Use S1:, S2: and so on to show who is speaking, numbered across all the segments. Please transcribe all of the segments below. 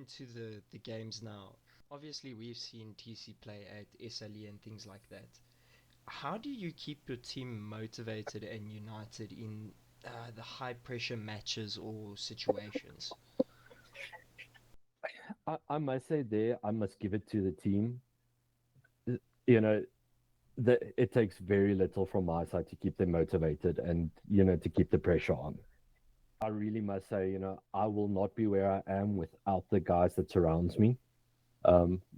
S1: into the games now, obviously we've seen TC play at SLE and things like that. How do you keep your team motivated and united in the high pressure matches or situations?
S2: I must say there, I must give it to the team. You know, it takes very little from my side to keep them motivated and, to keep the pressure on. I really must say, I will not be where I am without the guys that surrounds me.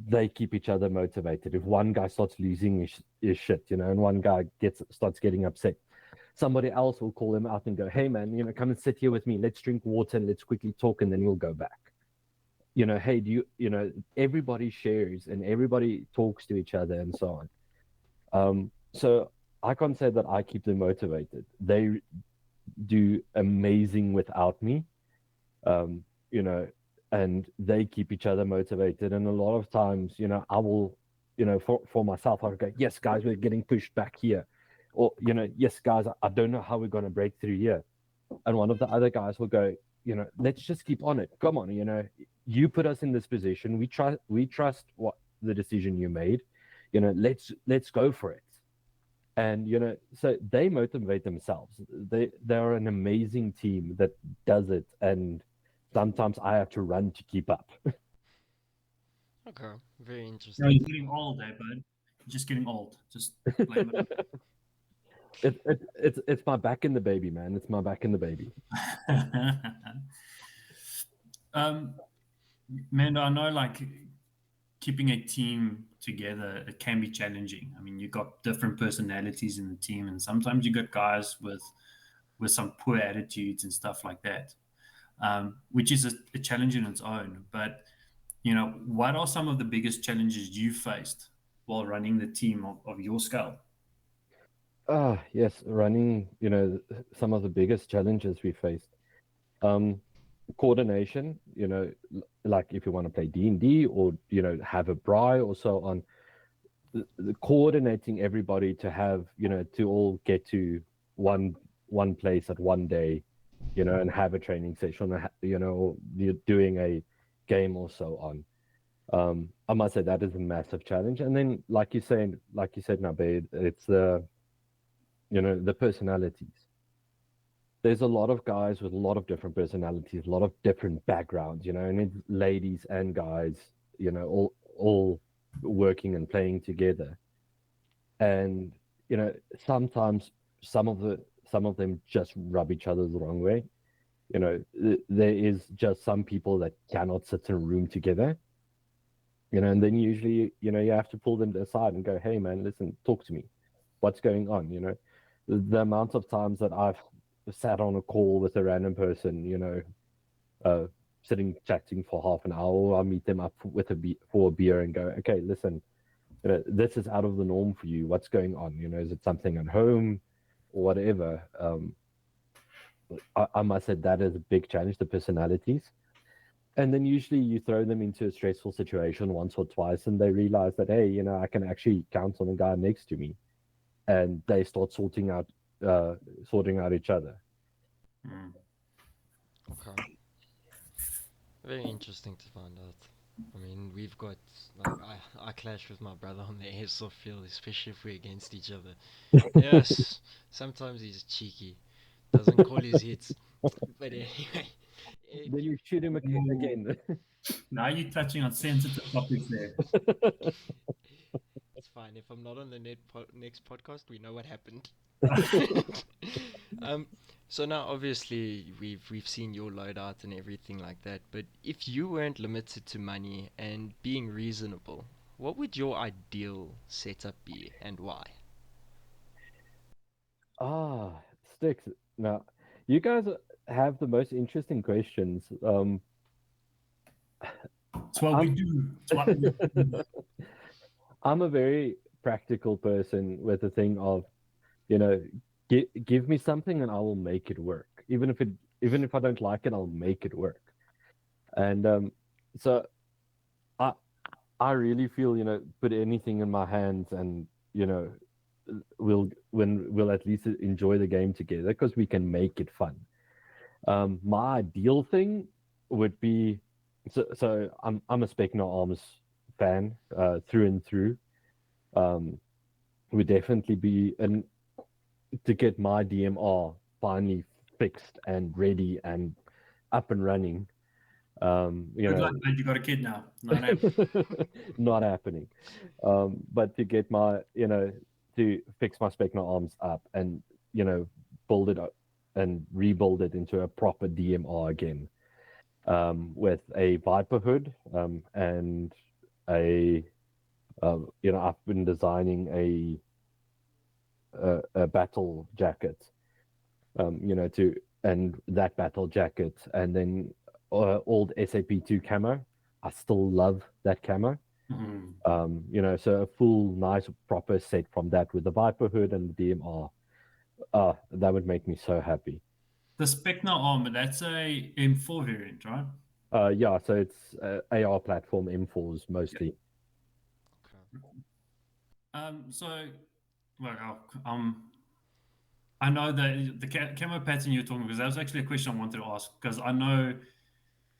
S2: They keep each other motivated. If one guy starts losing his shit, and one guy starts getting upset, somebody else will call him out and go, "Hey man, come and sit here with me. Let's drink water and let's quickly talk, and then we'll go back." Hey, everybody shares and everybody talks to each other and so on. So I can't say that I keep them motivated. They do amazing without me. Um, you know, and they keep each other motivated. And a lot of times, I will, for myself, I'll go, "Yes, guys, we're getting pushed back here," or "Yes, guys, I don't know how we're going to break through here." And one of the other guys will go, "Let's just keep on it. Come on, you put us in this position. We trust what the decision you made. Let's go for it." And so they motivate themselves. They're an amazing team that does it, and sometimes I have to run to keep up.
S1: Okay, very
S3: No,
S1: interesting
S3: you're
S1: to
S3: getting
S1: find out.
S3: old, bud. You're just getting old. Just blame
S2: It's my back in the baby, man. It's my back in the baby.
S3: it. um, Mando, I know like keeping a team together, it can be challenging. I mean, you've got different personalities in the team, and sometimes you got guys with some poor attitudes and stuff like that, which is a challenge in its own. But what are some of the biggest challenges you faced while running the team of your scale?
S2: Ah, yes, running, some of the biggest challenges we faced. Um, Coordination, like if you want to play D&D or, have a braai or so on, the coordinating everybody to have, to all get to one place at one day, and have a training session, or you're doing a game or so on. I must say that is a massive challenge. And then, like you said, Nabe, it's the personalities. There's a lot of guys with a lot of different personalities, a lot of different backgrounds, and it's ladies and guys, all working and playing together. And sometimes some of them just rub each other the wrong way. There is just some people that cannot sit in a room together, and then usually, you have to pull them aside and go, "Hey man, listen, talk to me. What's going on?" The amount of times that I've sat on a call with a random person, uh, sitting chatting for half an hour. I'll meet them up for a beer and go, "Okay, listen, this is out of the norm for you. What's going on? Is it something at home or whatever?" I must say that is a big challenge, the personalities. And then usually you throw them into a stressful situation once or twice, and they realize that, hey, I can actually count on the guy next to me, and they start sorting out each other.
S3: Mm.
S1: Okay, very interesting to find out. I mean, we've got like I clash with my brother on the airsoft field, especially if we're against each other. Yes, sometimes he's cheeky, doesn't call his hits, but anyway,
S2: Then you shoot him
S3: Ooh,
S2: again.
S3: now you're touching on sensitive topics there.
S1: it's fine. If I'm not on the next podcast, we know what happened. um, so now obviously we've seen your loadout and everything like that. But if you weren't limited to money and being reasonable, what would your ideal setup be and why?
S2: Ah, STYX. Now, you guys have the most interesting questions.
S3: It's what we
S2: I'm
S3: do. It's what we do.
S2: I'm a very practical person with the thing of, you know, give me something and I will make it work. Even if I don't like it, I'll make it work. And so I I really feel, put anything in my hands and, we'll at least enjoy the game together because we can make it fun. My ideal thing would be So I'm a Spectre Arms fan through and through. Um, would definitely be and to get my DMR finally fixed and ready and up and running. You
S3: Good
S2: know,
S3: luck, man. You got a kid now. No, no.
S2: not happening. But to get my, to fix my Spectre Arms up and, build it up and rebuild it into a proper DMR again, with a Viper hood, and a, I've been designing a battle jacket, and that battle jacket, and then old SAP2 camo. I still love that camo.
S3: Mhm.
S2: So a full, nice, proper set from that with the Viper hood and the DMR. That would make me so happy.
S3: The Spectre armor, that's a M4 variant, right?
S2: Yeah, so it's AR platform M4s
S3: Yeah.
S2: mostly.
S1: Okay.
S3: So, like, I know that the camo pattern you're talking, because that was actually a question I wanted to ask, because I know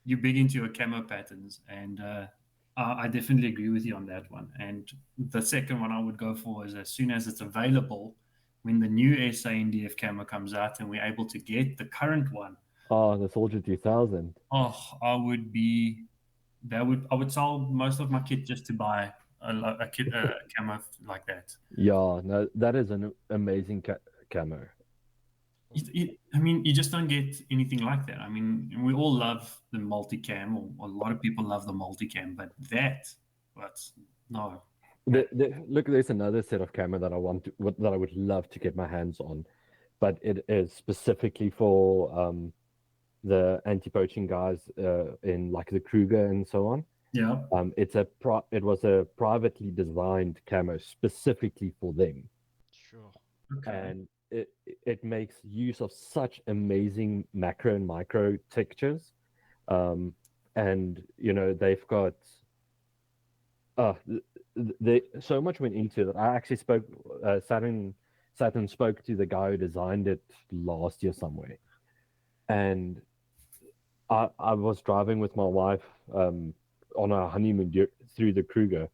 S3: you're big into your camo patterns, and I definitely agree with you on that one. And the second one I would go for is as soon as it's available, when the new SANDF camo comes out and we're able to get the current one,
S2: Oh, the Soldier 2000.
S3: oh, I would be I would sell most of my kit just to buy a camo like that.
S2: Yeah, no, that is an amazing camo.
S3: I mean, you just don't get anything like that. I mean, we all love the multicam, or a lot of people love the multicam, but but no.
S2: Look, there's another set of camo that that I would love to get my hands on, but it is specifically for the anti-poaching guys in like the Kruger and so on.
S3: Yeah.
S2: It was a privately designed camo specifically for them,
S1: Sure.
S3: Okay.
S2: and it makes use of such amazing macro and micro textures, and they've got uh they so much went into it. I actually spoke Saturn spoke to the guy who designed it last year somewhere, and I was driving with my wife on our honeymoon through the Kruger,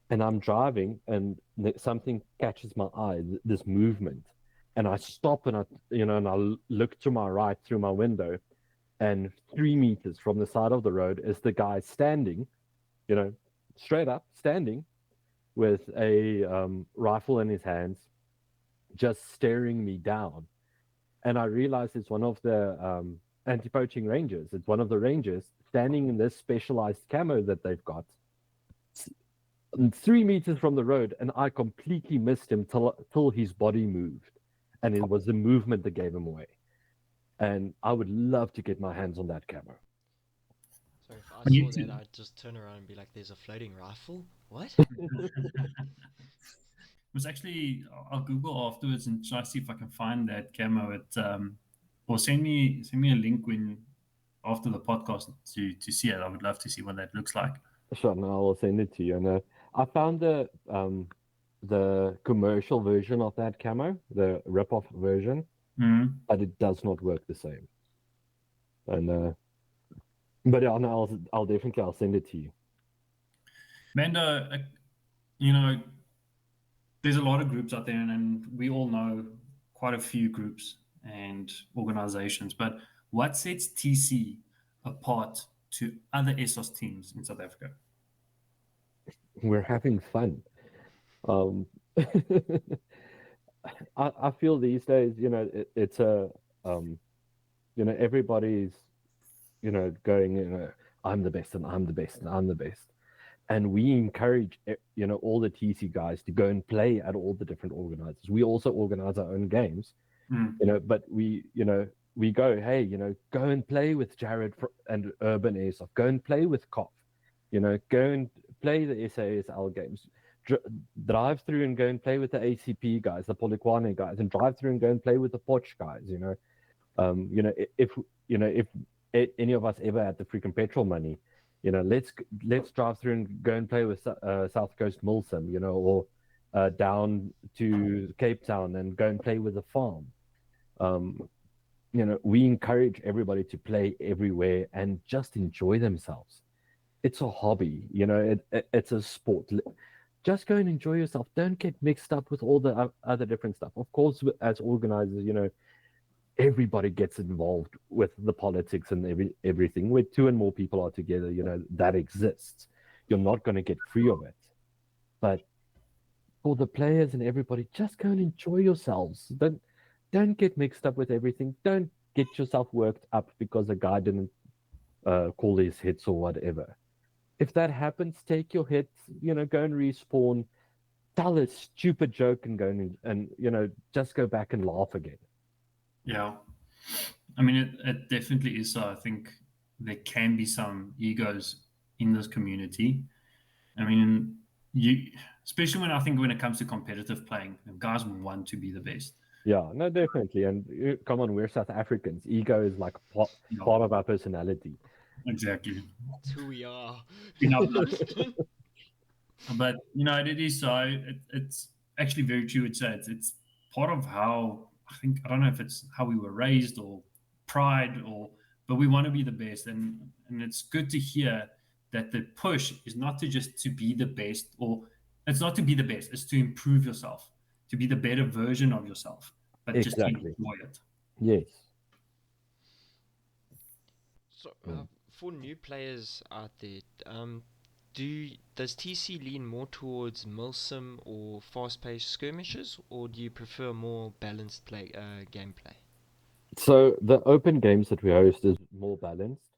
S2: and I'm driving, and something catches my eye, this movement, and I stop and I look to my right through my window, and 3 meters from the side of the road is the guy standing, you know, straight up standing with a rifle in his hands, just staring me down. And I realized it's one of the anti-poaching rangers. It's one of the rangers standing in this specialized camo that they've got, 3 meters from the road, and I completely missed him till his body moved, and it was the movement that gave him away. And I would love to get my hands on that camo.
S1: So if I
S3: I
S1: saw
S3: need
S1: that,
S3: to.
S1: I'd just turn around and be like, "There's a floating rifle. What?"
S3: Was actually I'll Google afterwards and try to see if I can find that camo. Or send me a link when after the podcast to see it. I would love to see what that looks like.
S2: Sure, no, I will send it to you. And I found the commercial version of that camo, the rip-off version,
S3: Mhm.
S2: but it does not work the same. And but yeah, no, I'll definitely I'll send it to you.
S3: Mando, you know, there's a lot of groups out there, and we all know quite a few groups and organizations. But what sets TC apart to other ESOS teams in South Africa?
S2: We're having fun. Um, I feel these days, it's um, everybody's, going, I'm the best and I'm the best and I'm the best. And we encourage, all the TC guys to go and play at all the different organizers. We also organize our own games,
S3: Mm.
S2: but we go, hey, go and play with Jared and Urban Airsoft. Go and play with Koff. Go and play the SASL games. Drive through and go and play with the ACP guys, the Polokwane guys, and drive through and go and play with the Poch guys. If any of us ever had the freaking petrol money, let's drive through and go and play with South Coast Milsim, or down to Cape Town and go and play with the farm. Um, we encourage everybody to play everywhere and just enjoy themselves. It's a hobby, it's a sport. Just go and enjoy yourself. Don't get mixed up with all the other different stuff. Of course, as organizers, everybody gets involved with the politics and everything. Where two and more people are together, that exists. You're not going to get free of it. But for the players and everybody, just go and enjoy yourselves. Don't get mixed up with everything. Don't get yourself worked up because a guy didn't call his hits or whatever. If that happens, take your hits, go and respawn, tell a stupid joke and go and just go back and laugh again.
S3: Yeah. I mean, it definitely is so. I think there can be some egos in this community. I mean, you, especially when it comes to competitive playing, guys want to be the best.
S2: Yeah, no, definitely. And come on, we're South Africans. Ego is like
S3: Yeah,
S2: part of our personality.
S3: exactly.
S1: It's who we are.
S3: In our blood. But it is so. It's actually very true. It's part of how I don't know if it's how we were raised or pride but we want to be the best, and it's good to hear that the push is not to be the best, or it's not to be the best. It's to improve yourself, to be the better version of yourself, but just to
S2: Exactly.
S3: enjoy it.
S2: Yes.
S1: So,
S2: Mm.
S1: for new players out there, does TC lean more towards milsim or fast-paced skirmishes, or do you prefer more balanced gameplay?
S2: So the open games that we host is more balanced.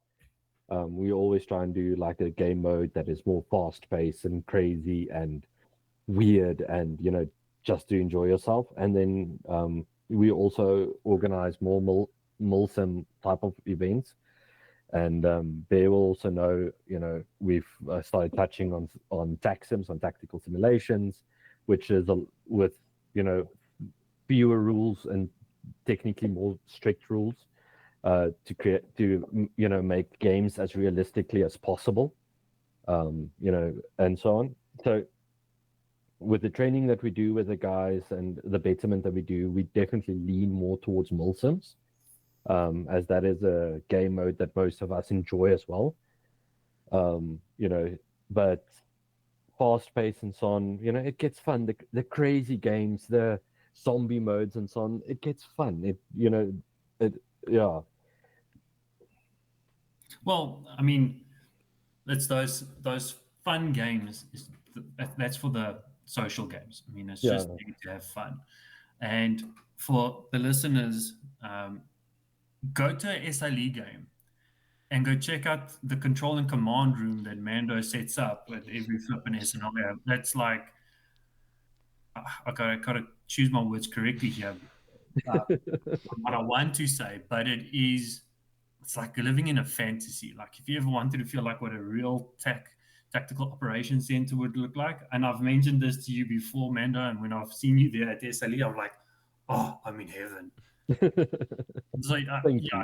S2: We always try and do like a game mode that is more fast paced and crazy and weird and just to enjoy yourself. And then we also organize more milsim type of events. And they will also know, we've started touching on taxims, on tactical simulations, which is with you know fewer rules and technically more strict rules to make games as realistically as possible, and so on. So with the training that we do with the guys and the betterment that we do, we definitely lean more towards milsims, as that is a game mode that most of us enjoy as well. Um, you know, but fast pace and so on, it gets fun. The crazy games, the zombie modes and so on, it gets fun. It yeah.
S3: Well, I mean, it's those fun games. That's for the social games. I mean, it's
S2: Yeah.
S3: just there to have fun. And for the listeners, go to a SLE game and go check out the control and command room that Mando sets up
S1: It
S3: with
S1: is
S3: every flipping
S1: awesome.
S3: scenario. That's like, I gotta choose my words correctly here. Uh, what I want to say, but it's like living in a fantasy. Like if you ever wanted to feel like what a real tactical operations center would look like, and I've mentioned this to you before, Mando, and when I've seen you there at SLE, I'm like, oh, I'm in heaven. So
S2: Thank
S3: yeah,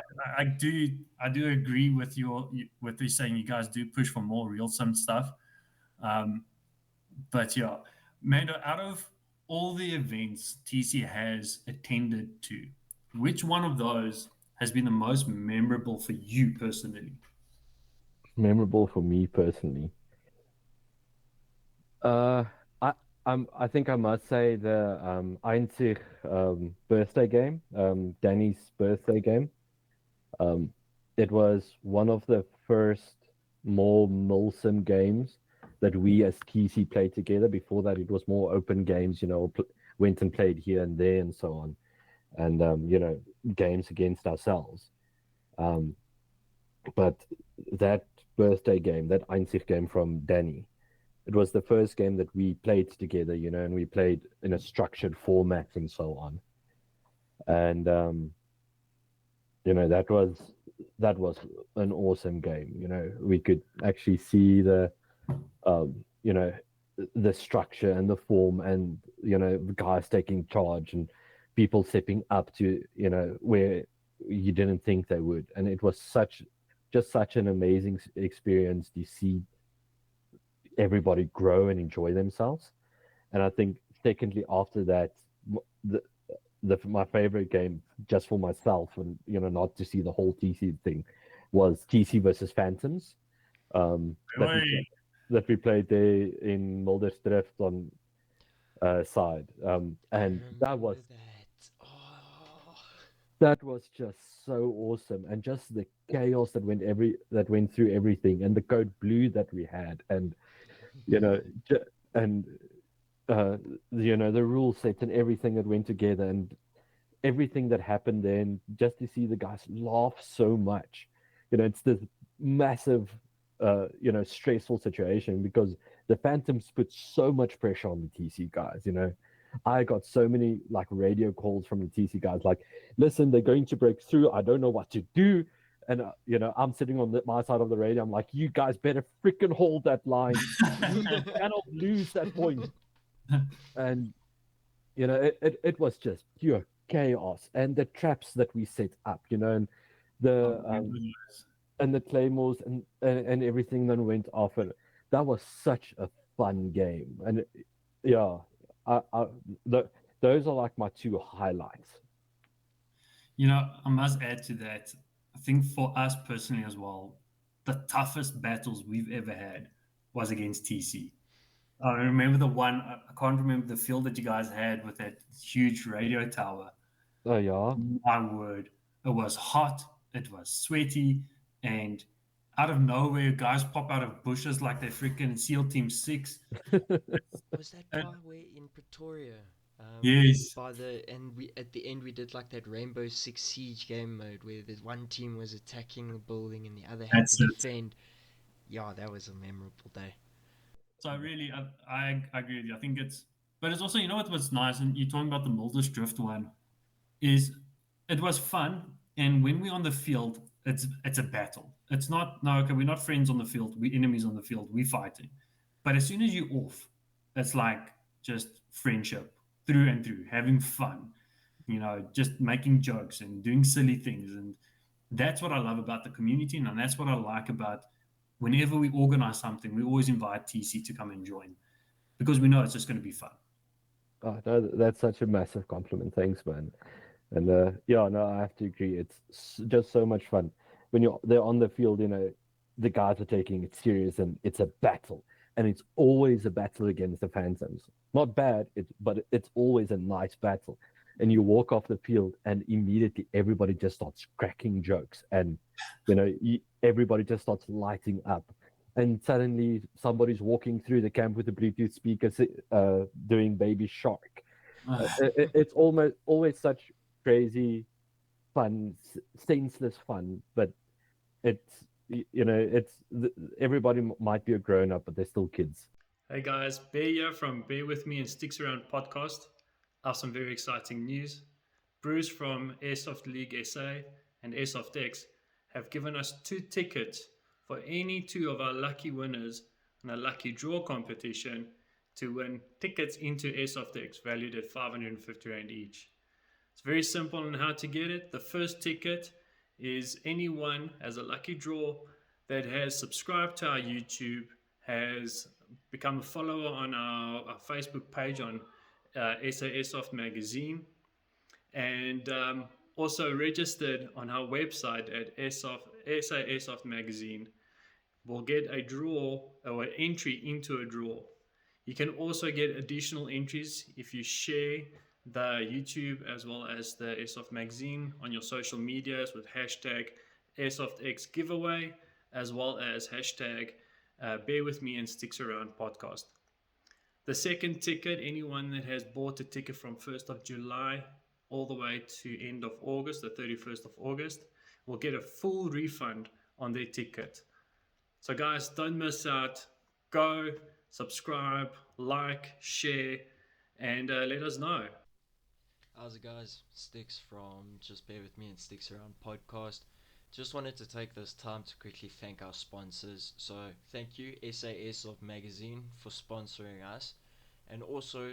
S2: you.
S3: I do agree with you saying you guys do push for more real some stuff. Um, but yeah, Mando, out of all the events TC has attended to, which one of those has been the most memorable for you personally?
S2: Memorable for me personally. Uh, I I think I must say the Einzig birthday game, Danny's birthday game. Um, it was one of the first more Milsim games that we as TC played together. Before that, it was more open games, went and played here and there and so on, and games against ourselves. Um, but that birthday game, that Einzig game from Danny, it was the first game that we played together, and we played in a structured format and so on. And that was an awesome game. We could actually see um, you know, the structure and the form, and the guys taking charge and people stepping up to where you didn't think they would. And it was just such an amazing experience to see everybody grow and enjoy themselves. And I think secondly after that, my favorite game just for myself, and not to see the whole TC thing, was TC versus Phantoms. That we
S3: Oi.
S2: played there in Muldersdrift on side,
S1: I
S2: and
S1: remember that. Oh.
S2: that was just so awesome, and just the chaos that went through everything, and the code blue that we had, and you know, and uh, the rule set and everything that went together, and everything that happened then, just to see the guys laugh so much. It's this massive, stressful situation because the Phantoms put so much pressure on the TC guys. I got so many like radio calls from the TC guys, like, listen, they're going to break through. I don't know what to do. And I'm sitting on my side of the radio. I'm like, you guys better freaking hold that line. We cannot lose that point. And it was just pure chaos, and the traps that we set up, and
S3: I
S2: the
S3: remember those.
S2: and the claymores and everything that went off it. That was such a fun game, and yeah, I the, those are like my two highlights.
S3: I must add to that. I think for us personally as well, the toughest battles we've ever had was against TC. I remember the one, I can't remember the field that you guys had with that huge radio tower.
S2: Oh yeah.
S3: My word, it was hot, it was sweaty, and out of nowhere, guys pop out of bushes like they're freaking SEAL Team 6.
S1: Was that
S3: And
S1: guy where in Pretoria?
S3: yes,
S1: By the and we at the end we did like that Rainbow Six Siege game mode where the one team was attacking the building and the other had to
S3: that's it.
S1: defend. Yeah, that was a memorable day.
S3: So really, I agree with you. I think but it's also, what's nice, and you're talking about the Mulder's Drift one, is it was fun. And when we're on the field, it's a battle. It's not, no, okay, we're not friends on the field, we're enemies on the field, we're fighting. But as soon as you're off, it's like just friendship through and through, having fun, just making jokes and doing silly things. And that's what I love about the community. And that's what I like about whenever we organize something, we always invite TC to come and join because we know it's just going to be fun.
S2: Oh, no, that's such a massive compliment. Thanks, man. And yeah, no, I have to agree. It's just so much fun when they're on the field. The guys are taking it serious, and it's a battle, and it's always a battle against the Phantoms. Not bad, but it's always a nice battle. And you walk off the field, and immediately everybody just starts cracking jokes, and everybody just starts lighting up. And suddenly somebody's walking through the camp with a Bluetooth speaker, doing Baby Shark. It's almost always such crazy, fun, senseless fun, but it's everybody might be a grown up, but they're still kids.
S4: Hey guys, Bear here from Bear With Me and Sticks Around podcast. I have some very exciting news. Bruce from Airsoft League SA and Airsoft X have given us 2 tickets for any 2 of our lucky winners in a lucky draw competition to win tickets into Airsoft X valued at 550 Rand each. It's very simple on how to get it. The first ticket is anyone as a lucky draw that has subscribed to our YouTube, has become a follower on our Facebook page on SA Airsoft Magazine, and also registered on our website at SA Airsoft Magazine will get a draw or an entry into a draw. You can also get additional entries if you share the YouTube as well as the Airsoft Magazine on your social medias with hashtag AirsoftX giveaway as well as hashtag Bear With Me and Sticks Around podcast. The second ticket, anyone that has bought a ticket from 1st of July all the way to end of August, the 31st of August, will get a full refund on their ticket. So guys, don't miss out. Go, subscribe, like, share, and let us know.
S1: How's it, guys? Sticks from Just Bear With Me and Sticks Around podcast. Just wanted to take this time to quickly thank our sponsors. So, thank you, SA Airsoft Magazine, for sponsoring us and also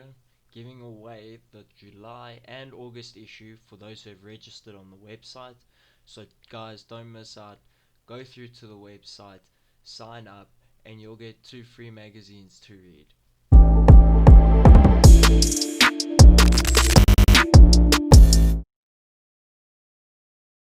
S1: giving away the July and August issue for those who have registered on the website. So, guys, don't miss out. Go through to the website, sign up, and you'll get 2 free magazines to read.